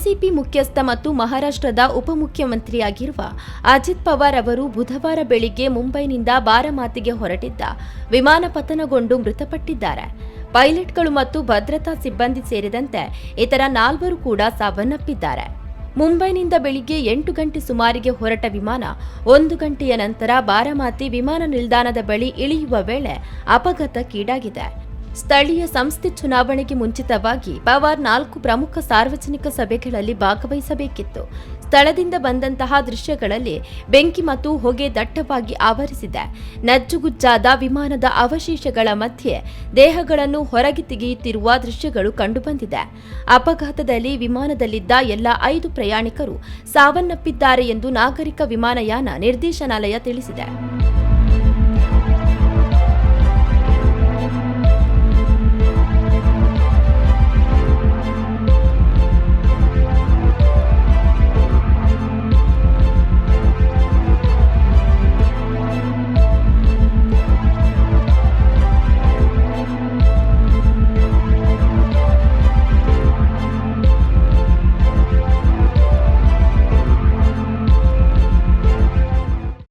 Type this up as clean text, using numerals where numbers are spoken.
NCP ಮುಖ್ಯಸ್ಥ ಮತ್ತು ಮಹಾರಾಷ್ಟ್ರದ ಉಪಮುಖ್ಯಮಂತ್ರಿಯಾಗಿರುವ ಅಜಿತ್ ಪವಾರ್ ಅವರು ಬುಧವಾರ ಬೆಳಿಗ್ಗೆ ಮುಂಬೈನಿಂದ ಬಾರಾಮತಿಗೆ ಹೊರಟಿದ್ದ ವಿಮಾನ ಪತನಗೊಂಡು ಮೃತಪಟ್ಟಿದ್ದಾರೆ. ಪೈಲಟ್ಗಳು ಮತ್ತು ಭದ್ರತಾ ಸಿಬ್ಬಂದಿ ಸೇರಿದಂತೆ ಇತರ 4 ಕೂಡ ಸಾವನ್ನಪ್ಪಿದ್ದಾರೆ. ಮುಂಬೈನಿಂದ ಬೆಳಿಗ್ಗೆ 8 ಗಂಟೆ ಸುಮಾರಿಗೆ ಹೊರಟ ವಿಮಾನ 1 ಗಂಟೆಯ ನಂತರ ಬಾರಾಮತಿ ವಿಮಾನ ನಿಲ್ದಾಣದ ಬಳಿ ಇಳಿಯುವ ವೇಳೆ ಅಪಘಾತಕ್ಕೀಡಾಗಿದೆ. ಸ್ಥಳೀಯ ಸಂಸ್ಥೆ ಚುನಾವಣೆಗೆ ಮುಂಚಿತವಾಗಿ ಪವಾರ್ 4 ಪ್ರಮುಖ ಸಾರ್ವಜನಿಕ ಸಭೆಗಳಲ್ಲಿ ಭಾಗವಹಿಸಬೇಕಿತ್ತು. ಸ್ಥಳದಿಂದ ಬಂದಂತಹ ದೃಶ್ಯಗಳಲ್ಲಿ ಬೆಂಕಿ ಮತ್ತು ಹೊಗೆ ದಟ್ಟವಾಗಿ ಆವರಿಸಿದೆ. ನಜ್ಜುಗುಜ್ಜಾದ ವಿಮಾನದ ಅವಶೇಷಗಳ ಮಧ್ಯೆ ದೇಹಗಳನ್ನು ಹೊರಗೆ ತೆಗೆಯುತ್ತಿರುವ ದೃಶ್ಯಗಳು ಕಂಡುಬಂದಿದೆ. ಅಪಘಾತದಲ್ಲಿ ವಿಮಾನದಲ್ಲಿದ್ದ ಎಲ್ಲ 5 ಪ್ರಯಾಣಿಕರು ಸಾವನ್ನಪ್ಪಿದ್ದಾರೆ ಎಂದು ನಾಗರಿಕ ವಿಮಾನಯಾನ ನಿರ್ದೇಶನಾಲಯ ತಿಳಿಸಿದೆ.